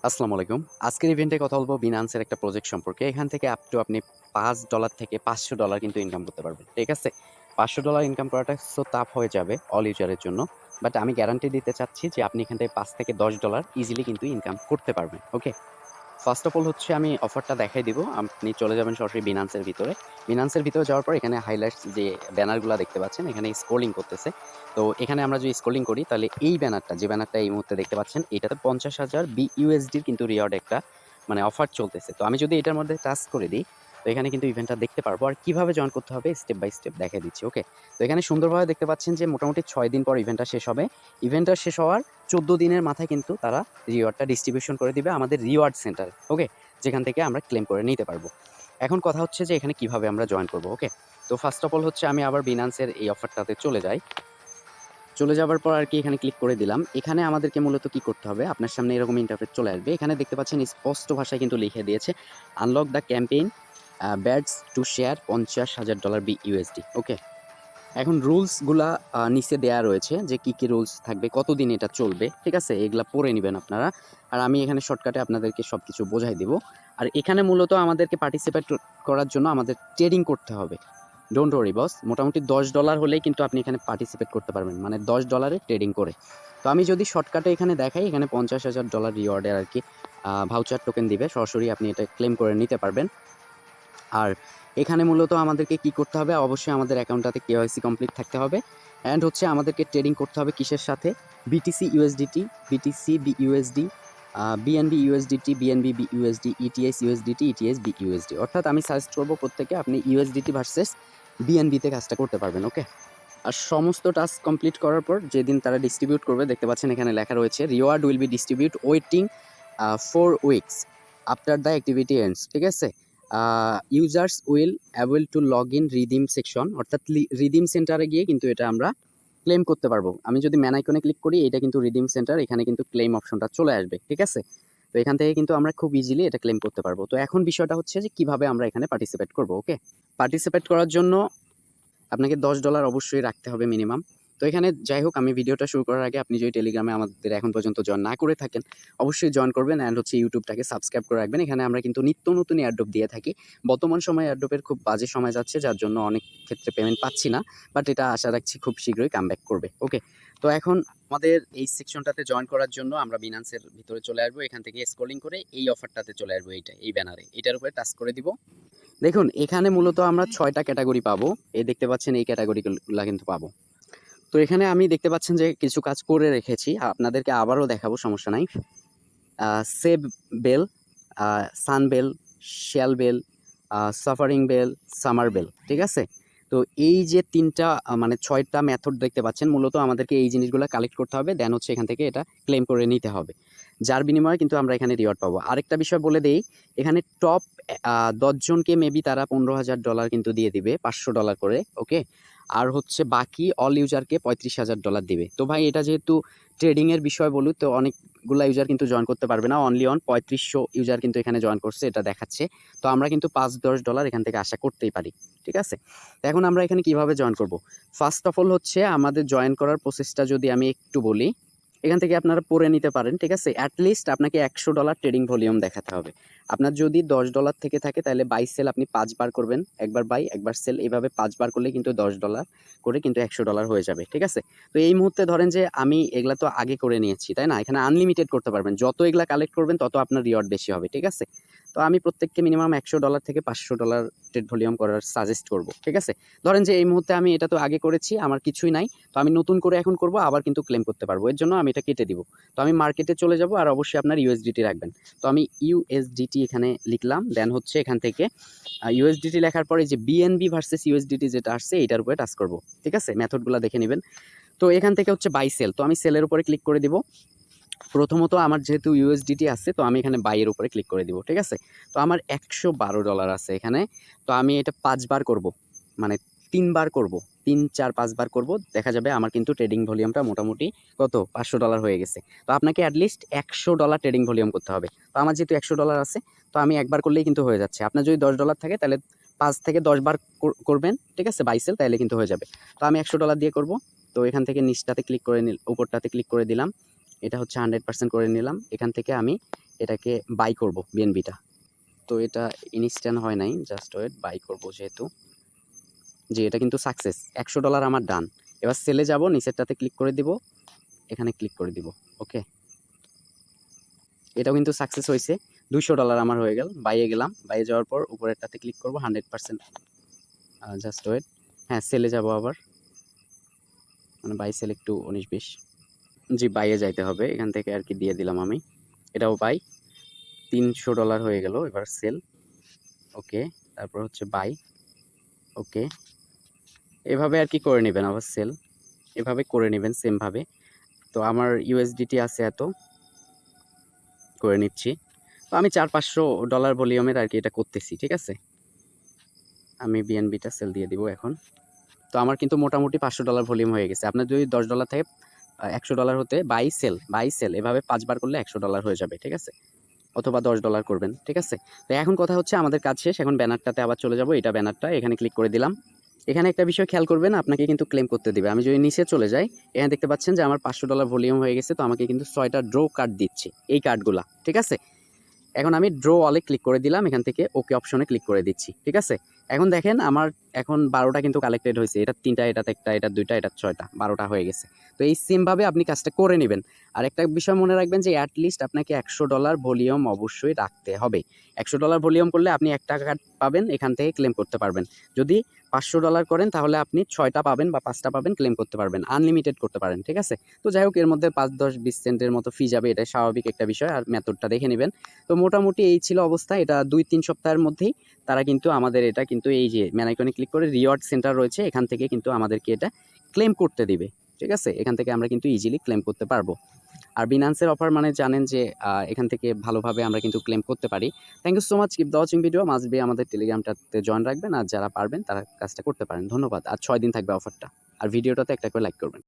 আসসালামু আলাইকুম। আজকের ইভেন্টে কথা বলবো বিনান্সের একটা প্রজেক্ট সম্পর্কে। এখান থেকে আপ টু আপনি $5 থেকে $500 কিন্তু ইনকাম করতে পারবেন। ঠিক আছে? $500 ইনকাম করাটা সো টাফ হয়ে যাবে অল ইউজারের জন্য। বাট আমি গ্যারান্টি দিতে চাচ্ছি যে আপনি এখান থেকে $5 থেকে $10 ইজিলি কিন্তু ইনকাম করতে পারবেন। ওকে? ফার্স্ট অফ অল হচ্ছে আমি অফারটা দেখাই দিব। আপনি চলে যাবেন সরাসরি বিনান্সের ভিতরে। বিনান্সের ভিতরে যাওয়ার পর এখানে হাইলাইটস যে ব্যানারগুলা দেখতে পাচ্ছেন, এখানে স্ক্রলিং করতেছে। তো এখানে আমরা যদি স্ক্রলিং করি তাহলে এই ব্যানারটা, যে ব্যানারটা এই মুহূর্তে দেখতে পাচ্ছেন, এটাতে ৫০,০০০ BUSD কিন্তু রিওয়ার্ড একটা মানে অফার চলতেছে। তো আমি যদি এটার মধ্যে টাচ করে দিই, তো এখানে কিন্তু ইভেন্টটা দেখতে পারবো। আর কিভাবে জয়েন করতে হবে স্টেপ বাই স্টেপ দেখাই দিচ্ছি। ওকে? তো এখানে সুন্দরভাবে দেখতে পাচ্ছেন যে মোটামুটি ৬ দিন পর ইভেন্টটা শেষ হবে। ইভেন্টটা শেষ হওয়ার ১৪ দিনের মাথায় কিন্তু তারা রিওয়ার্ডটা ডিস্ট্রিবিউশন করে দিবে আমাদের রিওয়ার্ড সেন্টারে। ওকে? যেখান থেকে আমরা ক্লেম করে নিতে পারবো। এখন কথা হচ্ছে যে এখানে কিভাবে আমরা জয়েন করব। ওকে? তো ফার্স্ট অফ অল হচ্ছে আমি আবার বিনান্সের এই অফারটাতে চলে যাই। চলে যাবার পর আর কি এখানে ক্লিক করে দিলাম। এখানে আমাদেরকে মূলত কি করতে হবে, আপনার সামনে এরকম ইন্টারফেস চলে আসবে। এখানে দেখতে পাচ্ছেন স্পষ্ট ভাষায় কিন্তু লিখে দিয়েছে unlock the campaign ব্যাডস to share $৫০,০০০ BUSD। ওকে? এখন রুলসগুলা নিচে দেয়া রয়েছে যে কি রুলস থাকবে, কতদিন এটা চলবে। ঠিক আছে? এগুলা পড়ে নিবেন আপনারা। আর আমি এখানে শর্টকাটে আপনাদেরকে সবকিছু বোঝাই দিব। আর এখানে মূলত আমাদেরকে পার্টিসিপেট করার জন্য আমাদের ট্রেডিং করতে হবে। ডোন্ট ওয়ারি বস। মোটামুটি $10 হলেই কিন্তু আপনি এখানে পার্টিসিপেট করতে পারবেন। মানে $10 ট্রেডিং করে। তো আমি যদি শর্টকাটে এখানে দেখাই, এখানে $৫০,০০০ রিওয়ার্ডের আরকি ভাউচার টোকেন দিবে। সরাসরি আপনি এটা ক্লেম করে নিতে পারবেন। আর এখানে মূলত আমাদেরকে কি করতে হবে? অবশ্যই আমাদের অ্যাকাউন্টটাতে কেওয়াইসি কমপ্লিট থাকতে হবে। অ্যান্ড হচ্ছে আমাদেরকে ট্রেডিং করতে হবে কিসের সাথে? BTC USDT, BTC BUSD, BNB USDT, BNB BUSD, ETH USDT, ETH BUSD। অর্থাৎ আমি সাজেস্ট করব প্রত্যেকে আপনি USDT ভার্সেস BNB তে কাজটা করতে পারবেন। ওকে? আর সমস্ত টাস্ক কমপ্লিট করার পর যেদিন তারা ডিস্ট্রিবিউট করবে, দেখতে পাচ্ছেন এখানে লেখা রয়েছে reward will be distribute waiting 4 weeks after the activity ends. ঠিক আছে? Users will able to log in redeem section, অর্থাৎ রিডিম সেন্টারে গিয়ে কিন্তু এটা আমরা ক্লেম করতে পারবো। আমি যদি ম্যান আইকনে ক্লিক করি, এটা কিন্তু রিডিম সেন্টার, এখানে কিন্তু ক্লেম অপশনটা চলে আসবে। ঠিক আছে? তো এখান থেকে কিন্তু আমরা খুব ইজিলি এটা ক্লেম করতে পারবো। তো এখন বিষয়টা হচ্ছে যে কিভাবে আমরা এখানে পার্টিসিপেট করবো। ওকে? পার্টিসিপেট করার জন্য আপনাকে $10 অবশ্যই রাখতে হবে মিনিমাম। তো এখানে যাই হোক, আমি ভিডিওটা শুরু করার আগে আপনি যদি টেলিগ্রামে আমাদের এখন পর্যন্ত জয়েন না করে থাকেন, অবশ্যই জয়েন করবেন। অ্যান্ড হচ্ছে ইউটিউবটাকে সাবস্ক্রাইব করে রাখবেন। এখানে আমরা কিন্তু নিত্য নতুন এয়ারড্রপ দিয়ে থাকি। বর্তমান সময়ে এয়ারড্রপের খুব বাজে সময় যাচ্ছে, যার জন্য অনেক ক্ষেত্রে পেমেন্ট পাচ্ছি না। বাট এটা আশা রাখছি খুব শীঘ্রই কামব্যাক করবে। ওকে? তো এখন আমাদের এই সেকশনটাতে জয়েন করার জন্য আমরা বিনান্সের ভিতরে চলে আসবো। এখান থেকে স্ক্রলিং করে এই অফারটাতে চলে আসবো, এই ব্যানারে। এটার উপরে টাচ করে দিব। দেখুন এখানে মূলত আমরা ৬টা ক্যাটাগরি পাবো। এই দেখতে পাচ্ছেন এই ক্যাটাগরিগুলা কিন্তু পাবো। তো এখানে আমি দেখতে পাচ্ছেন যে কিছু কাজ করে রেখেছি। আপনাদেরকে আবারও দেখাবো, সমস্যা নাই। Save bell, sun bell, shell bell, suffering bell, summer bell. ঠিক আছে? তো এই যে ৩টা মানে ৬টা মেথড দেখতে পাচ্ছেন, মূলত আমাদেরকে এই জিনিসগুলো কালেক্ট করতে হবে। দেন হচ্ছে এখান থেকে এটা ক্লেম করে নিতে হবে। যার বিনিময়ে কিন্তু আমরা এখানে রিওয়ার্ড পাবো। আরেকটা বিষয় বলে দেই, এখানে টপ ১০ জনকে মেবি তারা $১৫,০০০ কিন্তু দিয়ে দিবে, $৫০০ করে। ওকে? আর হচ্ছে বাকি অল ইউজারকে $৩৫,০০০ দিবে। তো ভাই এটা যেহেতু ট্রেডিং এর বিষয় বলুন, তো অনেকগুলা ইউজার কিন্তু জয়েন করতে পারবে না। অনলি ৩৫০০ ইউজার কিন্তু এখানে জয়েন করছে, এটা দেখাচ্ছে। তো আমরা কিন্তু $৫-১০ এখান থেকে আশা করতেই পারি। ঠিক আছে? তো এখন আমরা এখানে কিভাবে জয়েন করব? ফার্স্ট অফ অল হচ্ছে আমাদের জয়েন করার প্রসেসটা যদি আমি একটু বলি, এখান থেকে আপনারা পড়ে নিতে পারেন। ঠিক আছে? এট লিস্ট আপনাকে $১০০ ট্রেডিং ভলিউম দেখাতে হবে। আপনার যদি $১০ থেকে থাকে তাহলে বাই সেল আপনি ৫ বার করবেন। একবার বাই, একবার সেল, এভাবে ৫ বার করলে কিন্তু $১০ করে কিন্তু $১০০ হয়ে যাবে। ঠিক আছে? তো এই মুহূর্তে ধরেন যে আমি এগুলা তো আগে করে নিয়েছি, তাই না? এখানে আনলিমিটেড করতে পারবেন। যত এগুলা কালেক্ট করবেন তত আপনার রিওয়ার্ড বেশি হবে। ঠিক আছে? তো আমি প্রত্যেককে মিনিমাম $১০০ থেকে $৫০০ ট্রেড ভলিউম করার সাজেস্ট করব। ঠিক আছে? ধরেন যে এই মুহূর্তে আমি এটা তো আগে করেছি, আমার কিছুই নাই। তো আমি নতুন করে এখন করব, আবার কিন্তু ক্লেম করতে পারবো। এর জন্য আমি এটা কেটে দিব। তো আমি মার্কেটে চলে যাব, আর অবশ্যই আপনার ইউএসডিটি রাখবেন। তো আমি ইউএসডিটি এখানে লিখলাম। দেন হচ্ছে এখান থেকে ইউএসডিটি লেখার পরে যে বিএনবি ভার্সেস ইউএসডিটি যেটা আসছে এটার উপরে টাচ করব। ঠিক আছে? মেথডগুলো দেখে নেবেন। তো এখান থেকে হচ্ছে বাই সেল। তো আমি সেলের উপরে ক্লিক করে দিব। প্রথমত আমার যেহেতু ইউএসডিটি আছে, তো আমি এখানে বাইয়ের উপরে ক্লিক করে দিব। ঠিক আছে? তো আমার $১১২ আছে এখানে। তো আমি এটা ৫ বার করব, মানে ৩ বার করব, ৩, ৪, ৫ বার করব। দেখা যাবে আমার কিন্তু ট্রেডিং ভলিউমটা মোটামুটি কত $৫০০ হয়ে গেছে। তো আপনাকে অ্যাটলিস্ট $১০০ ট্রেডিং ভলিউম করতে হবে। তো আমার যেহেতু $১০০ আছে, তো আমি একবার করলেই কিন্তু হয়ে যাচ্ছে। আপনার যদি $১০ থাকে তাহলে ৫ থেকে ১০ বার করবেন। ঠিক আছে? বাই সেল, তাইলে কিন্তু হয়ে যাবে। তো আমি $১০০ দিয়ে করব। তো এখান থেকে নিচটাতে ক্লিক করে উপরটাতে ক্লিক করে দিলাম। এটা হচ্ছে 100% করে নিলাম। এখান থেকে আমি এটাকে বাই করব বিএনবিটা। তো এটা ইনস্ট্যান্ট হয় নাই, জাস্ট ওয়েট, বাই করব যেহেতু। জি, এটা কিন্তু সাকসেস, $100 আমার ডান। এবার সেলে যাব, নিচেরটাতে ক্লিক করে দিব, এখানে ক্লিক করে দিব। ওকে, এটাও কিন্তু সাকসেস হয়েছে, $200 আমার হয়ে গেল। বাইয়ে গেলাম, বাইয়ে যাওয়ার পর উপরেরটাতে ক্লিক করব 100%। জাস্ট ওয়েট, হ্যাঁ সেলে যাব আবার, মানে বাই সেল একটু 19-20। জি, বাইয়ে যাইতে হবে, এখান থেকে আর কি দিয়ে দিলাম আমি। এটাও বাই, $300 হয়ে গেল। এবার সেল, ওকে, তারপর হচ্ছে বাই, ওকে, এভাবে আর কি করে নেবেন। আবার সেল, এভাবে করে নেবেন সেমভাবে। তো আমার ইউএসডিটি আছে এত, করে নিচ্ছি। তো আমি $400-500 ভলিউমের আর কি এটা করতেছি, ঠিক আছে। আমি বিএনবিটা সেল দিয়ে দিব এখন। তো আমার কিন্তু মোটামুটি $500 ভলিউম হয়ে গেছে। আপনার যদি $10 থেকে $100 হতে বাই সেল, বাই সেল এভাবে 5 বার করলে $100 হয়ে যাবে, ঠিক আছে। অথবা $10 করবেন, ঠিক আছে। তো এখন কথা হচ্ছে আমাদের কাজ শেষ, এখন ব্যানারটাতে আবার চলে যাব। এটা ব্যানারটা, এখানে ক্লিক করে দিলাম। এখানে একটা বিষয় খেয়াল করবেন, আপনাকে কিন্তু ক্লেম করতে দিবে। আমি যদি নিচে চলে যাই, এখানে দেখতে পাচ্ছেন যে আমার $500 ভলিউম হয়ে গেছে। তো আমাকে কিন্তু 6টা ড্র কার্ড দিচ্ছে, এই কার্ডগুলা, ঠিক আছে। এখন আমি ড্র অলে ক্লিক করে দিলাম, এখান থেকে ওকে অপশনে ক্লিক করে দিচ্ছি, ঠিক আছে। এখন দেখেন আমার এখন 12টা কিন্তু কালেক্টেড হয়েছে। এটা 3টা, এটাতে একটা, এটা 2টা, এটা 6টা, 12টা হয়ে গেছে। তো এই সেমভাবে আপনি কাজটা করে নেবেন। আর একটা বিষয় মনে রাখবেন যে অ্যাটলিস্ট আপনাকে $100 ভলিউম অবশ্যই রাখতে হবে। $100 ভলিউম করলে আপনি একটা কার্ড পাবেন, এখান থেকে ক্লেম করতে পারবেন। যদি $500 করেন তাহলে আপনি 6টা পাবেন বা 5টা পাবেন, ক্লেম করতে পারবেন, আনলিমিটেড করতে পারেন, ঠিক আছে। তো যাই হোক, এর মধ্যে 5, 10, 20 সেন্টের মতো ফি যাবে, এটা স্বাভাবিক একটা বিষয়। আর মেথডটা দেখে নেবেন। তো মোটামুটি এই ছিল অবস্থা। এটা 2-3 সপ্তাহের মধ্যেই তারা কিন্তু আমাদের এটা কিন্তু এই যে ম্যান আইকনে ক্লিক করে রিওয়ার্ড সেন্টার রয়েছে, এখান থেকে কিন্তু আমাদেরকে এটা ক্লেম করতে দিবে, ঠিক আছে। এখান থেকে আমরা কিন্তু ইজিলি ক্লেম করতে পারবো। আর বিনান্সের অফার মানে জানেন যে এখান থেকে ভালোভাবে আমরা কিন্তু ক্লেম করতে পারি। Thank you so much, keep the watching video. Must be আমাদের টেলিগ্রামটাতে জয়েন রাখবেন, আর যারা পারবেন তারা কাজটা করতে পারেন। ধন্যবাদ। আর 6 দিন থাকবে অফারটা। আর ভিডিওটাতে একটা করে লাইক করবেন।